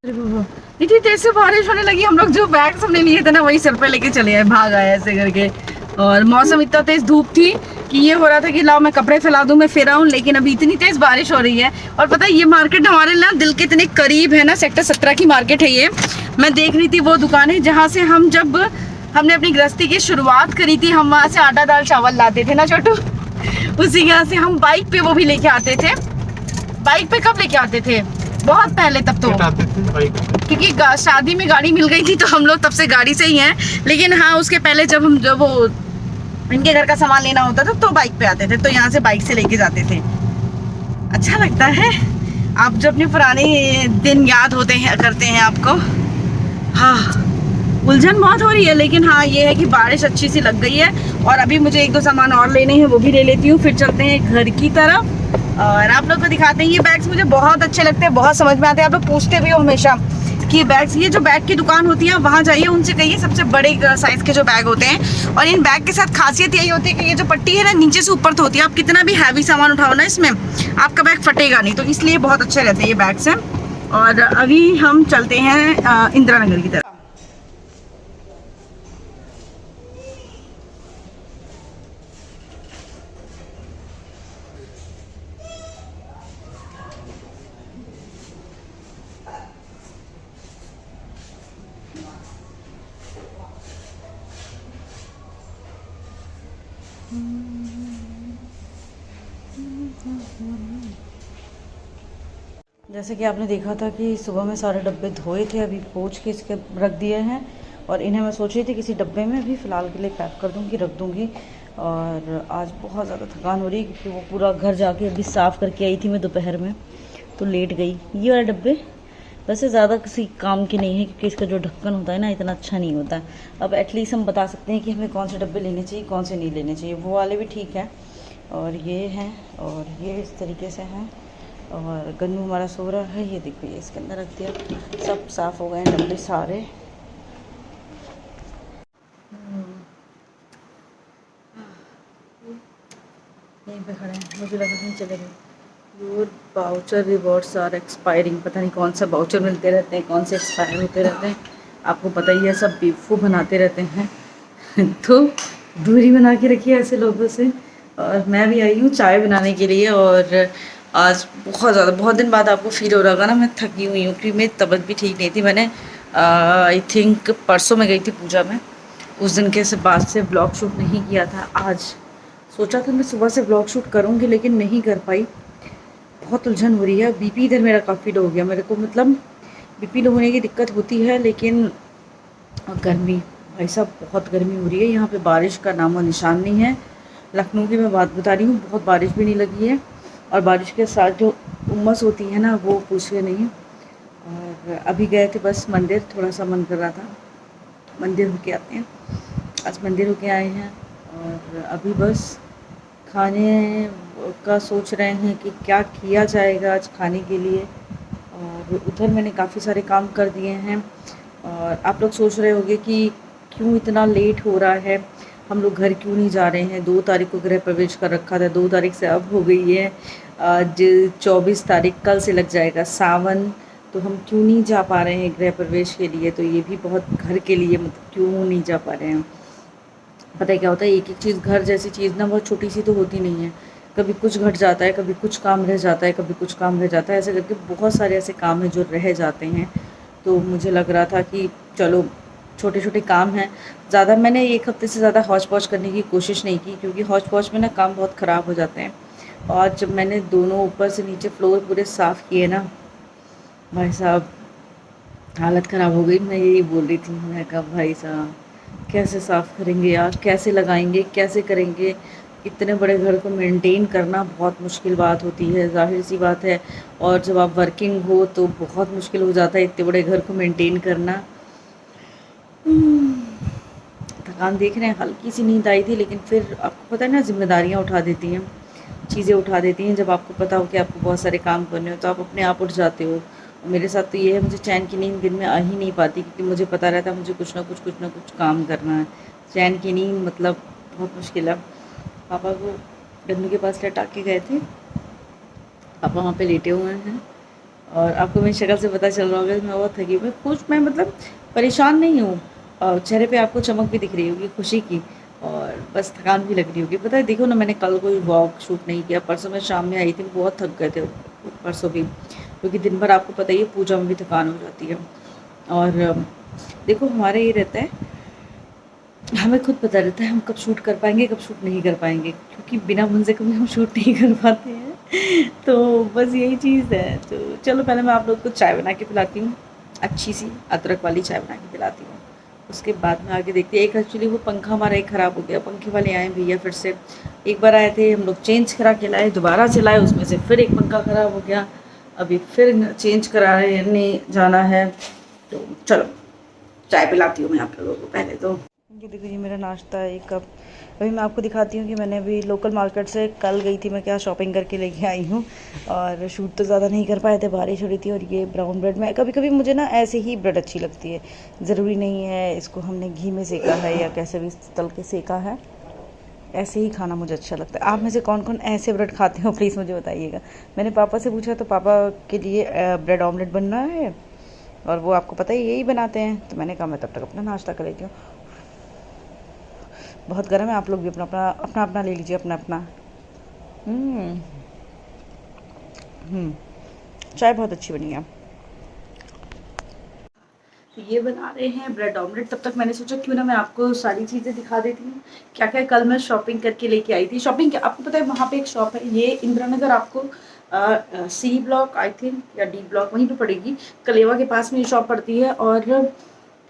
अरे बाबा, इतनी तेज से बारिश होने लगी, हम लोग जो बैग्स हमने लिए थे ना वही सर पे लेके चले आए, भाग आए ऐसे करके। और मौसम इतना तेज धूप थी कि ये हो रहा था कि लाओ मैं कपड़े फैला दूं, मैं फिर आऊं, लेकिन अभी इतनी तेज बारिश हो रही है। और पता है ये मार्केट हमारे ना दिल के इतने करीब है ना, सेक्टर 17 की मार्केट है ये। मैं देख रही थी वो दुकान है जहाँ से हमने अपनी गृहस्थी की शुरुआत करी थी, हम वहाँ से आटा दाल चावल लाते थे ना छोटू, उसी यहाँ से हम बाइक पे वो भी लेके आते थे। बाइक पे कब लेके आते थे, बहुत पहले तब तो, क्योंकि शादी में गाड़ी मिल गई थी तो हम लोग तब से गाड़ी से ही हैं। लेकिन हाँ उसके पहले जब वो इनके घर का सामान लेना होता था तो बाइक पे आते थे, तो यहाँ से बाइक से लेके जाते थे। अच्छा लगता है, आप जो अपने पुराने दिन याद होते हैं करते हैं आपको। हाँ उलझन बहुत हो रही है, लेकिन हाँ ये है कि बारिश अच्छी सी लग गई है। और अभी मुझे एक दो सामान और लेने हैं, वो भी ले लेती हूँ, फिर चलते हैं घर की तरफ और आप लोग को दिखाते हैं। ये बैग्स मुझे बहुत अच्छे लगते हैं, बहुत समझ में आते हैं। आप लोग पूछते भी हो हमेशा कि बैग्स, ये जो बैग की दुकान होती है वहाँ जाइए, उनसे कहिए सबसे बड़े साइज़ के जो बैग होते हैं। और इन बैग के साथ खासियत यही होती है कि ये जो पट्टी है ना नीचे से ऊपर तो होती है, आप कितना भी हैवी सामान उठाओ ना इसमें आपका बैग फटेगा नहीं, तो इसलिए बहुत अच्छे रहते हैं ये बैग्स हैं। और अभी हम चलते हैं इंदिरा नगर की तरफ। जैसे कि आपने देखा था कि सुबह में सारे डब्बे धोए थे, अभी पोंछ के इसके रख दिए हैं। और इन्हें मैं सोच रही थी किसी डब्बे में अभी फ़िलहाल के लिए पैक कर दूँगी, रख दूँगी। और आज बहुत ज़्यादा थकान हो रही है क्योंकि वो पूरा घर जाके अभी साफ़ करके आई थी मैं दोपहर में, तो लेट गई। ये वाले डब्बे वैसे ज़्यादा किसी काम के नहीं है क्योंकि इसका जो ढक्कन होता है ना इतना अच्छा नहीं होता है। अब एटलीस्ट हम बता सकते हैं कि हमें कौन से डब्बे लेने चाहिए, कौन से नहीं लेने चाहिए। वो वाले भी ठीक है, और ये हैं, और ये इस तरीके से हैं। और गन्नू हमारा सो रहा है, ये देखो ये इसके अंदर रख दिया, सब साफ़ हो गए डब्बे सारे। यहीं पे खड़े हैं, मुझे लगा कहीं चले गए। Your voucher rewards are expiring, पता नहीं कौन सा बाउचर मिलते रहते हैं, कौन से एक्सपायर होते रहते हैं। आपको पता ही है, सब बेवकूफ़ बनाते रहते हैं तो दूरी बना के रखिए ऐसे लोगों से। और मैं भी आई हूँ चाय बनाने के लिए, और आज बहुत दिन बाद आपको फील हो रहा होगा ना मैं थकी हुई हूँ, क्योंकि मेरी तबीयत भी ठीक नहीं थी। मैंने आई थिंक परसों में गई थी पूजा में, उस दिन के बाद से ब्लॉग शूट नहीं किया था। आज सोचा था मैं सुबह से ब्लॉग शूट करूँगी लेकिन नहीं कर पाई, बहुत उलझन हो रही है। बीपी इधर मेरा काफ़ी लो हो गया, मेरे को मतलब बीपी लो होने की दिक्कत होती है, लेकिन गर्मी, भाई साहब बहुत गर्मी हो रही है यहाँ पे, बारिश का नामो निशान नहीं है। लखनऊ की मैं बात बता रही हूँ, बहुत बारिश भी नहीं लगी है, और बारिश के साथ जो उमस होती है ना वो पूछिए नहीं। और अभी गए थे बस मंदिर, थोड़ा सा मन कर रहा था मंदिर होके आते हैं, आज मंदिर होके आए हैं। और अभी बस खाने का सोच रहे हैं कि क्या किया जाएगा आज खाने के लिए। और उधर मैंने काफ़ी सारे काम कर दिए हैं। और आप लोग सोच रहे होंगे कि क्यों इतना लेट हो रहा है, हम लोग घर क्यों नहीं जा रहे हैं। 2 तारीख को गृह प्रवेश कर रखा था, 2 तारीख से अब हो गई है आज 24 तारीख, कल से लग जाएगा सावन, तो हम क्यों नहीं जा पा रहे हैं गृह प्रवेश के लिए। तो ये भी बहुत घर के लिए मतलब क्यों नहीं जा पा रहे हैं। पता है क्या होता है, एक एक चीज़ घर जैसी चीज़ ना बहुत छोटी सी तो होती नहीं है, कभी कुछ घट जाता है, कभी कुछ काम रह जाता है, कभी कुछ काम रह जाता है, ऐसे करके बहुत सारे ऐसे काम हैं जो रह जाते हैं। तो मुझे लग रहा था कि चलो छोटे छोटे काम हैं, ज़्यादा मैंने 1 हफ़्ते से ज़्यादा हौच पौच करने की कोशिश नहीं की, क्योंकि हौच पौच में ना काम बहुत ख़राब हो जाते हैं। और जब मैंने दोनों ऊपर से नीचे फ्लोर पूरे साफ़ किए ना, भाई साहब हालत ख़राब हो गई। मैं यही बोल रही थी, मैं कहा भाई साहब कैसे साफ़ करेंगे यार, कैसे लगाएंगे, कैसे करेंगे। इतने बड़े घर को मेंटेन करना बहुत मुश्किल बात होती है, ज़ाहिर सी बात है। और जब आप वर्किंग हो तो बहुत मुश्किल हो जाता है इतने बड़े घर को मेंटेन करना। थकान देख रहे हैं, हल्की सी नींद आई थी, लेकिन फिर आपको पता है ना जिम्मेदारियाँ उठा देती हैं, चीज़ें उठा देती हैं। जब आपको पता हो कि आपको बहुत सारे काम करने हो तो आप अपने आप उठ जाते हो। और मेरे साथ तो ये है, मुझे चैन की नींद दिन में आ ही नहीं पाती, क्योंकि मुझे पता रहता है मुझे कुछ ना कुछ काम करना है। चैन की नींद मतलब बहुत मुश्किल है। पापा को गन्नू के पास लटा के गए थे, पापा वहाँ पे लेटे हुए हैं। और आपको मेरी शक्ल से पता चल रहा होगा मैं बहुत थकी मैं खुश मैं मतलब परेशान नहीं हूँ। और चेहरे पे आपको चमक भी दिख रही होगी खुशी की, और बस थकान भी लग रही होगी। पता है देखो ना, मैंने कल कोई वॉक शूट नहीं किया, परसों मैं शाम में आई थी, बहुत थक गए थे परसों भी, क्योंकि दिन भर आपको पता ही है पूजा में भी थकान हो जाती है। और देखो हमारे ये रहता है, हमें खुद पता रहता है हम कब शूट कर पाएंगे कब शूट नहीं कर पाएंगे, क्योंकि बिना मन से कभी हम शूट नहीं कर पाते हैं। तो बस यही चीज़ है। तो चलो पहले मैं आप लोग को चाय बना के पिलाती हूँ, अच्छी सी अदरक वाली चाय बना के पिलाती हूँ। उसके बाद में आगे देखते हैं। एक एक्चुअली वो पंखा हमारा एक ख़राब हो गया, पंखे वाले आए भैया फिर से, एक बार आए थे हम लोग चेंज करा के लाए, दोबारा चलाए, उसमें से फिर एक पंखा ख़राब हो गया, अभी फिर चेंज कराने जाना है। तो चलो चाय पिलाती हूँ मैं आप लोगों को पहले तो। ये देखो ये मेरा नाश्ता एक कप। अभी मैं आपको दिखाती हूँ कि मैंने अभी लोकल मार्केट से कल गई थी मैं क्या शॉपिंग करके लेके आई हूँ। और शूट तो ज़्यादा नहीं कर पाए थे, बारिश हो रही थी। और ये ब्राउन ब्रेड, मैं कभी कभी मुझे ना ऐसे ही ब्रेड अच्छी लगती है, ज़रूरी नहीं है इसको हमने घी में सेका है या कैसे भी तल के सेका है, ऐसे ही खाना मुझे अच्छा लगता है। आप में से कौन कौन ऐसे ब्रेड खाते हो प्लीज़ मुझे बताइएगा। मैंने पापा से पूछा तो पापा के लिए ब्रेड ऑमलेट बन रहा है, और वो आपको पता ही यही बनाते हैं। तो मैंने कहा मैं तब तक अपना नाश्ता कर लेती हूँ। बहुत गर्म है, आप लोग भी अपना अपना अपना अपना ले लीजिए, अपना अपना। हम्म चाय बहुत अच्छी बनी है। तो ये बना रहे हैं ब्रेड ऑमलेट। तब तक मैंने सोचा क्यों ना मैं आपको सारी चीज़ें दिखा देती हूँ क्या क्या कल मैं शॉपिंग करके लेके आई थी। शॉपिंग क्या आपको पता है, वहाँ पे एक शॉप है, ये इंदिरा नगर आपको सी ब्लॉक आई थिंक या डी ब्लॉक वहीं पे पड़ेगी, कलेवा के पास में ये शॉप पड़ती है। और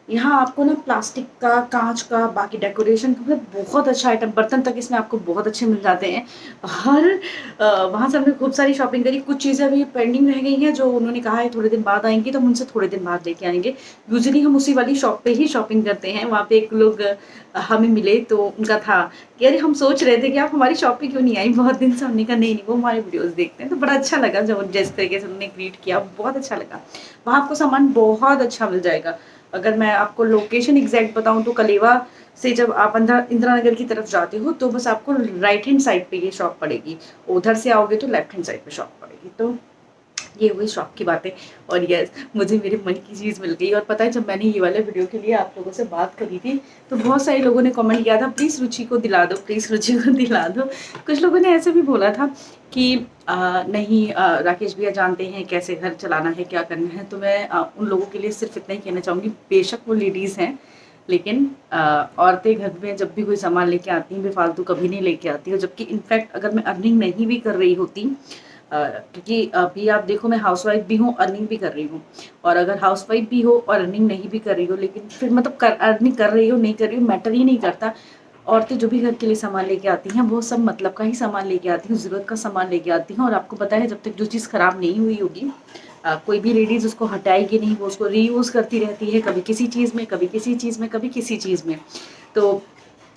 यहाँ आपको ना प्लास्टिक का, कांच का, बाकी डेकोरेशन का मतलब बहुत अच्छा आइटम, बर्तन तक इसमें आपको बहुत अच्छे मिल जाते हैं। और वहाँ से हमने खूब सारी शॉपिंग करी। कुछ चीज़ें अभी पेंडिंग रह गई हैं जो उन्होंने कहा है थोड़े दिन बाद आएंगी, तो हम उनसे थोड़े दिन बाद लेके आएंगे। यूजुअली हम उसी वाली शॉप पे ही शॉपिंग करते हैं। वहाँ पे एक लोग हमें मिले तो उनका था कि अरे हम सोच रहे थे कि आप हमारी शॉप पे क्यों नहीं आई बहुत दिन से। हमने कहा नहीं नहीं, वो हमारे वीडियोस देखते हैं। तो बड़ा अच्छा लगा जब जिस तरीके से उन्होंने ग्रीट किया, बहुत अच्छा लगा। वहाँ आपको सामान बहुत अच्छा मिल जाएगा। अगर मैं आपको लोकेशन एग्जैक्ट बताऊं तो कलेवा से जब आप इंदिरा नगर की तरफ जाते हो तो बस आपको राइट हैंड साइड पे ये शॉप पड़ेगी, उधर से आओगे तो लेफ्ट हैंड साइड पे शॉप पड़ेगी। तो ये हुई शॉप की बातें। और यस, मुझे मेरे मन की चीज़ मिल गई। और पता है जब मैंने ये वाले वीडियो के लिए आप लोगों से बात करी थी तो बहुत सारे लोगों ने कमेंट किया था प्लीज़ रुचि को दिला दो, प्लीज़ रुचि को दिला दो। कुछ लोगों ने ऐसे भी बोला था कि नहीं राकेश भैया जानते हैं कैसे घर चलाना है, क्या करना है। तो मैं उन लोगों के लिए सिर्फ इतना ही कहना चाहूँगी, बेशक वो लेडीज़ हैं लेकिन औरतें घर में जब भी कोई सामान लेके आती हैं बेफालतू कभी नहीं लेके आती है। जबकि इनफैक्ट अगर मैं अर्निंग नहीं भी कर रही होती, क्योंकि अभी आप देखो मैं हाउसवाइफ भी हूँ, अर्निंग भी कर रही हूँ। और अगर हाउसवाइफ भी हो और अर्निंग नहीं भी कर रही हो, लेकिन फिर मतलब अर्निंग कर रही हो नहीं कर रही हो मैटर ही नहीं करता। औरतें जो भी घर के लिए सामान लेके आती हैं वो सब मतलब का ही सामान लेके आती हैं, ज़रूरत का सामान लेके आती हैं। और आपको पता है जब तक जो चीज़ ख़राब नहीं हुई होगी कोई भी लेडीज़ उसको हटाएगी नहीं, वो उसको रीयूज़ करती रहती है, कभी किसी चीज़ में, कभी किसी चीज़ में, कभी किसी चीज़ में। तो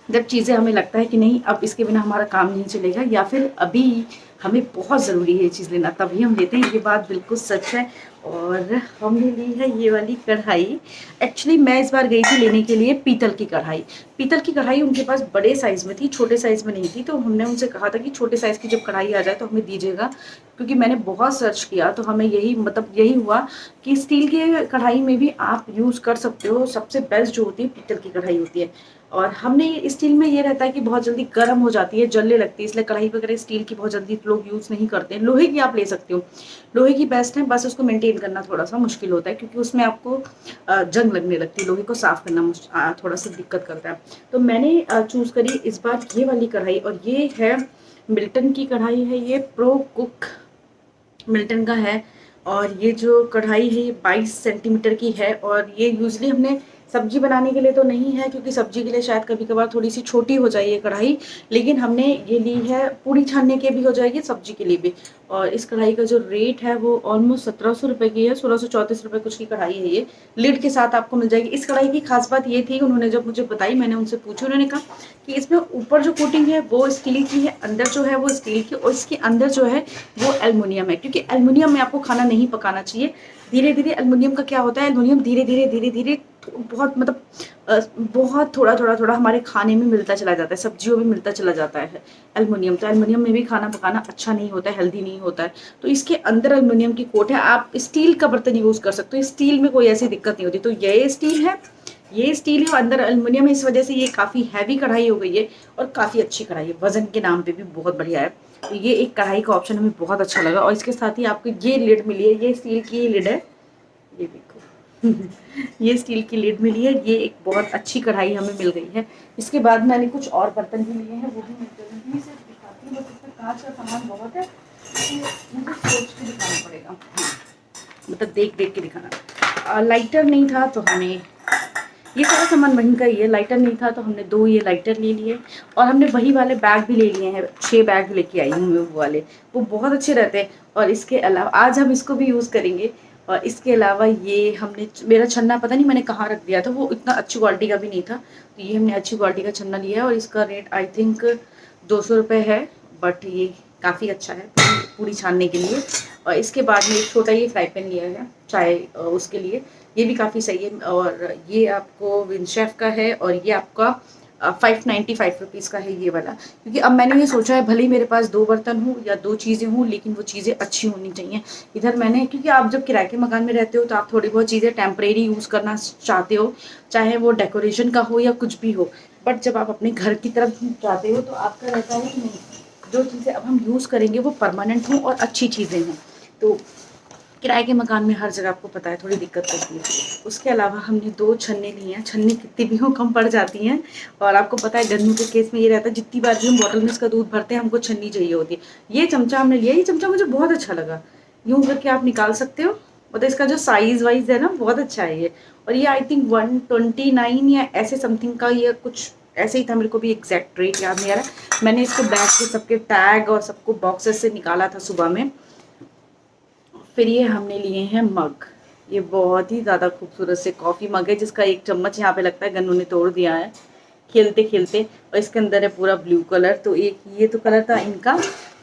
जब चीज़ें हमें लगता है कि नहीं अब इसके बिना हमारा काम नहीं चलेगा, या फिर अभी हमें बहुत ज़रूरी है ये चीज़ लेना, तभी हम लेते हैं। ये बात बिल्कुल सच है। और हमने ली है ये वाली कढ़ाई। एक्चुअली मैं इस बार गई थी लेने के लिए पीतल की कढ़ाई। पीतल की कढ़ाई उनके पास बड़े साइज़ में थी, छोटे साइज़ में नहीं थी। तो हमने उनसे कहा था कि छोटे साइज़ की जब कढ़ाई आ जाए तो हमें दीजिएगा, क्योंकि मैंने बहुत सर्च किया तो हमें यही हुआ कि स्टील की कढ़ाई में भी आप यूज़ कर सकते हो। सबसे बेस्ट जो होती है पीतल की कढ़ाई होती है। और हमने स्टील में ये रहता है कि बहुत जल्दी गर्म हो जाती है, जलने लगती है, इसलिए कढ़ाई वगैरह स्टील की बहुत जल्दी लोग यूज़ नहीं करते हैं। लोहे की आप ले सकते हो, लोहे की बेस्ट है, बस उसको मेंटेन करना थोड़ा सा मुश्किल होता है क्योंकि उसमें आपको जंग लगने लगती है, लोहे को साफ़ करना थोड़ा सा दिक्कत करता है। तो मैंने चूज़ करी इस बार ये वाली कढ़ाई, और ये है मिल्टन की कढ़ाई है, ये प्रो कुक मिल्टन का है। और ये जो कढ़ाई है ये 22 सेंटीमीटर की है। और ये यूजली हमने सब्जी बनाने के लिए तो नहीं है, क्योंकि सब्जी के लिए शायद कभी कभार थोड़ी सी छोटी हो जाए ये कढ़ाई, लेकिन हमने ये ली है पूड़ी छानने के भी हो जाएगी, सब्जी के लिए भी। और इस कढ़ाई का जो रेट है वो ऑलमोस्ट 1700 रुपये की है, 1634 रुपये कुछ की कढ़ाई है। ये लिड के साथ आपको मिल जाएगी। इस कढ़ाई की खास बात ये थी, उन्होंने जब मुझे बताई मैंने उनसे पूछी, उन्होंने कहा कि इसमें ऊपर जो कोटिंग है वो स्टील की है, अंदर जो है वो स्टील की, और इसके अंदर जो है वो एल्युमिनियम है। क्योंकि एल्युमिनियम में आपको खाना नहीं पकाना चाहिए। धीरे धीरे एल्युमिनियम का क्या होता है, एल्युमिनियम धीरे धीरे बहुत मतलब बहुत थोड़ा हमारे खाने में मिलता चला जाता है, सब्जियों में मिलता चला जाता है एल्युमिनियम। तो एल्युमिनियम में भी खाना पकाना अच्छा नहीं होता है, हेल्दी नहीं होता है। तो इसके अंदर एल्युमिनियम की कोट है। आप स्टील का बर्तन यूज़ कर सकते हो, स्टील में कोई ऐसी दिक्कत नहीं होती। तो ये स्टील है, ये स्टील है और अंदर एल्युमिनियम है, इस वजह से ये काफ़ी हैवी कढ़ाई हो गई है और काफ़ी अच्छी कढ़ाई है, वजन के नाम पे भी बहुत बढ़िया है। तो ये एक कढ़ाई का ऑप्शन हमें बहुत अच्छा लगा। और इसके साथ ही आपको ये लिड मिली है, ये स्टील की लिड है, ये देखो ये स्टील की लिड मिली है। ये एक बहुत अच्छी कढ़ाई हमें मिल गई है। इसके बाद मैंने कुछ और बर्तन भी लिए हैं, वो भी मैं जल्दी से दिखाती हूँ। बस इसमें कांच का सामान बहुत है, इसलिए मुझे सोच के दिखाना पड़ेगा, मतलब देख देख के दिखाना। लाइटर नहीं था तो हमें ये सारा सामान वहीं का ही है। लाइटर नहीं था तो हमने 2 ये लाइटर ले लिए और हमने वही वाले बैग भी ले लिए हैं। 6 बैग लेके आई हूँ मैं वो वाले, वो बहुत अच्छे रहते हैं। और इसके अलावा आज हम इसको भी यूज़ करेंगे। और इसके अलावा ये हमने, मेरा छन्ना पता नहीं मैंने कहाँ रख दिया था, वो इतना अच्छी क्वालिटी का भी नहीं था। तो ये हमने अच्छी क्वालिटी का छन्ना लिया है और इसका रेट आई थिंक 200 रुपये है, बट ये काफ़ी अच्छा है पूरी छानने के लिए। और इसके बाद में एक छोटा ये फ्राई पैन लिया है चाय उसके लिए, ये भी काफ़ी सही है। और ये आपको विंशेफ का है और ये आपका 595 रुपीज़ का है ये वाला। क्योंकि अब मैंने ये सोचा है भले ही मेरे पास 2 बर्तन हो या 2 चीज़ें हों, लेकिन वो चीज़ें अच्छी होनी चाहिए। इधर मैंने, क्योंकि आप जब किराए के मकान में रहते हो तो आप थोड़ी बहुत चीज़ें टेम्परेरी यूज़ करना चाहते हो, चाहे वो डेकोरेशन का हो या कुछ भी हो। बट जब आप अपने घर की तरफ जाते हो तो आपका रहता है कि नहीं, जो चीज़ें अब हम यूज़ करेंगे वो परमानेंट हों और अच्छी चीज़ें हों। तो किराए के मकान में हर जगह आपको पता है थोड़ी दिक्कत होती है। उसके अलावा हमने 2 छन्ने लिए हैं, छन्ने कितनी भी हो कम पड़ जाती हैं। और आपको पता है गर्मी के केस में ये रहता है, जितनी बार भी हम बॉटल में इसका दूध भरते हैं हमको छन्नी चाहिए होती है। ये चमचा हमने लिया, ये चमचा मुझे बहुत अच्छा लगा, यूँ करके आप निकाल सकते हो। मतलब इसका जो साइज़ वाइज है ना बहुत अच्छा है ये। और ये आई थिंक 129 या ऐसे समथिंग का, ये कुछ ऐसे ही था, मेरे को भी एग्जैक्ट रेट याद नहीं आ रहा। मैंने इसको बैग के सबके टैग और सबको बॉक्सेस से निकाला था सुबह में। फिर ये हमने लिए हैं मग, ये बहुत ही ज़्यादा खूबसूरत से कॉफ़ी मग है, जिसका एक चम्मच यहाँ पे लगता है गन्नू ने तोड़ दिया है खेलते खेलते। और इसके अंदर है पूरा ब्लू कलर, तो एक ये तो कलर था इनका,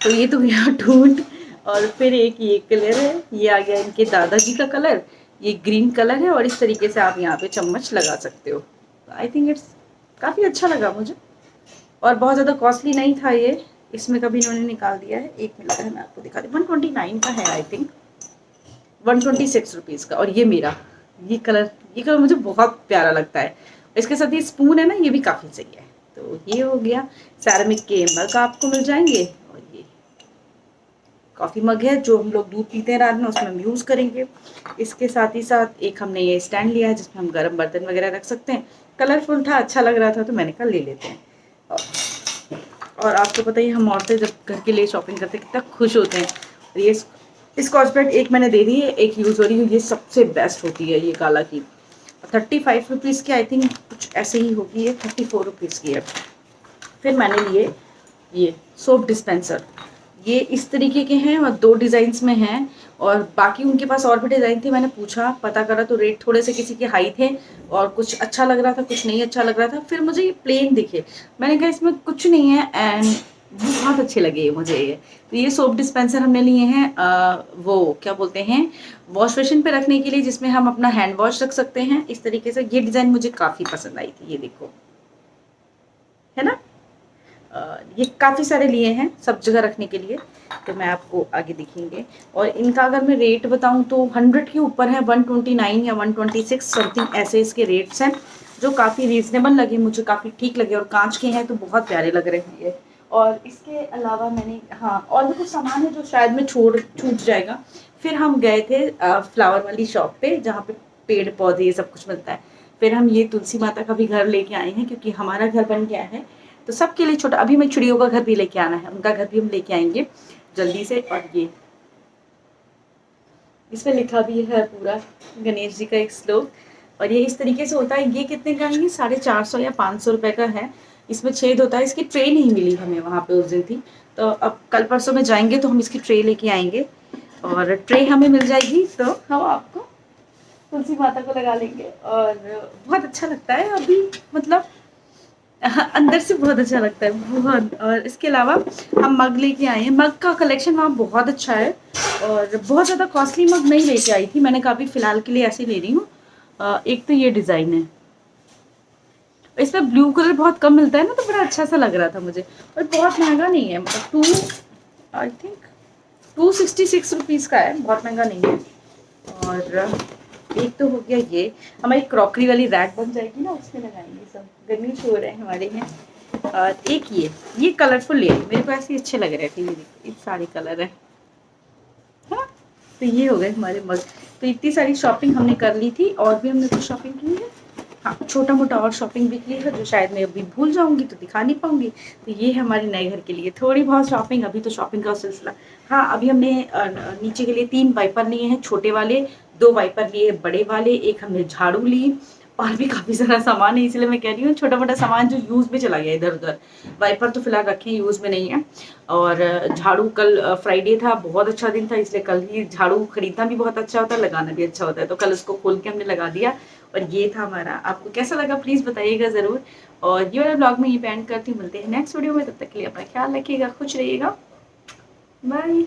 तो ये तो गया टूट। और फिर एक ये कलर है, ये आ गया इनके दादाजी का कलर, ये ग्रीन कलर है। और इस तरीके से आप यहाँ पे चम्मच लगा सकते हो। आई थिंक इट्स काफ़ी अच्छा लगा मुझे और बहुत ज़्यादा कॉस्टली नहीं था ये। इसमें कभी इन्होंने निकाल दिया है, एक मिनट है मैं आपको दिखा दी, 129 का है आई थिंक, 126 रुपीज़ का। और ये मेरा ये कलर मुझे बहुत प्यारा लगता है। इसके साथ ये स्पून है ना, ये भी काफ़ी सही है। तो ये हो गया। सैरामिक के मग आपको मिल जाएंगे और ये कॉफ़ी मग है जो हम लोग दूध पीते हैं रात में, उसमें हम यूज़ करेंगे। इसके साथ ही साथ एक हमने ये स्टैंड लिया है जिसमें हम गर्म बर्तन वगैरह रख सकते हैं। कलरफुल था, अच्छा लग रहा था तो मैंने कहा ले लेते हैं। और आपको पता ही हम औरतें जब घर के लिए शॉपिंग करते हैं कितना खुश होते हैं। और ये स्कॉच ब्राइट एक मैंने दे दी है, एक यूज़ हो रही है, ये सबसे बेस्ट होती है ये काला की। 35 रुपीज़ की आई थिंक कुछ ऐसे ही होगी, ये 34 रुपीज़ की है। फिर मैंने लिए ये सोप डिस्पेंसर, ये इस तरीके के हैं और 2 डिज़ाइंस में हैं। और बाकी उनके पास और भी डिज़ाइन थे, मैंने पूछा पता करा तो रेट थोड़े से किसी के हाई थे और कुछ अच्छा लग रहा था, कुछ नहीं अच्छा लग रहा था। फिर मुझे ये प्लेन दिखे, मैंने कहा इसमें कुछ नहीं है एंड बहुत अच्छे लगे ये मुझे ये। तो ये सोप डिस्पेंसर हमने लिए हैं वो क्या बोलते हैं, वॉश बेसिन पे रखने के लिए, जिसमें हम अपना हैंड वॉश रख सकते हैं इस तरीके से। ये डिज़ाइन मुझे काफ़ी पसंद आई थी, ये देखो है ना। ये काफ़ी सारे लिए हैं सब जगह रखने के लिए, तो मैं आपको आगे दिखेंगे। और इनका अगर मैं रेट बताऊं तो 100 के ऊपर है, 129 या 126 समथिंग ऐसे इसके रेट्स हैं, जो काफ़ी रीज़नेबल लगे मुझे, काफ़ी ठीक लगे। और कांच के हैं तो बहुत प्यारे लग रहे हैं ये। और इसके अलावा मैंने, हाँ और भी कुछ सामान है जो शायद में छूट जाएगा। फिर हम गए थे फ्लावर वाली शॉप पे जहाँ पे पेड़ पौधे ये सब कुछ मिलता है। फिर हम ये तुलसी माता का भी घर लेके आए हैं, क्योंकि हमारा घर बन गया है तो सबके लिए छोटा। अभी मैं चिड़ियों का घर भी लेके आना है, उनका घर भी हम लेके आएंगे जल्दी से। और ये इसमें लिखा भी है पूरा गणेश जी का एक श्लोक। और ये इस तरीके से होता है। ये कितने का है, ये 450 या 500 रुपये का है। इसमें छेद होता है। इसकी ट्रे नहीं मिली हमें वहाँ पे उस दिन थी, तो अब कल परसों में जाएंगे तो हम इसकी ट्रे लेके आएंगे। और ट्रे हमें मिल जाएगी तो हम आपको तुलसी माता को लगा लेंगे। और बहुत अच्छा लगता है अभी, मतलब अंदर से बहुत अच्छा लगता है बहुत। और इसके अलावा हम मग लेके आए हैं, मग का कलेक्शन वहाँ बहुत अच्छा है। और बहुत ज़्यादा कॉस्टली मग नहीं लेके आई थी मैंने, कहा अभी फ़िलहाल के लिए ऐसे ले रही हूँ। एक तो ये डिज़ाइन है, इसमें ब्लू कलर बहुत कम मिलता है ना, तो बड़ा अच्छा सा लग रहा था मुझे। और बहुत महंगा नहीं है, मतलब आई थिंक 266 रुपीज़ का है, बहुत महंगा नहीं है। और एक तो हो गया ये, हमारी क्रॉकरी वाली रैक बन जाएगी ना, उसमें लगाएंगे, सब गर्मी छो रहे हैं हमारे हैं। और एक ये कलरफुल है, मेरे को ऐसे अच्छे लग रहे थे, ये देखिए सारे कलर है। हाँ, तो ये हो गए हमारे मग। तो इतनी सारी शॉपिंग हमने कर ली थी, और भी हमने कुछ शॉपिंग की है। हाँ, छोटा मोटा और शॉपिंग भी की है, जो शायद मैं अभी भूल जाऊंगी तो दिखा नहीं पाऊंगी। तो ये है हमारे नए घर के लिए थोड़ी बहुत शॉपिंग, अभी तो शॉपिंग का सिलसिला। हाँ, अभी हमने नीचे के लिए 3 वाइपर लिए हैं छोटे वाले, 2 वाइपर लिए बड़े वाले, एक हमने झाड़ू ली, और भी काफ़ी सारा सामान है, इसलिए मैं कह रही हूँ छोटा मोटा सामान जो यूज़ में चला गया इधर उधर। वाइपर तो फिलहाल रखे हैं, यूज़ में नहीं है। और झाड़ू, कल फ्राइडे था, बहुत अच्छा दिन था, इसलिए कल ही झाड़ू खरीदना भी बहुत अच्छा होता है, लगाना भी अच्छा होता है, तो कल उसको खोल के हमने लगा दिया। और ये था हमारा, आपको कैसा लगा प्लीज़ बताइएगा ज़रूर। और ये वाला ब्लॉग में ये एंड करती हूँ, मिलते हैं नेक्स्ट वीडियो में, तब तक के लिए अपना ख्याल रखिएगा, खुश रहिएगा, बाय।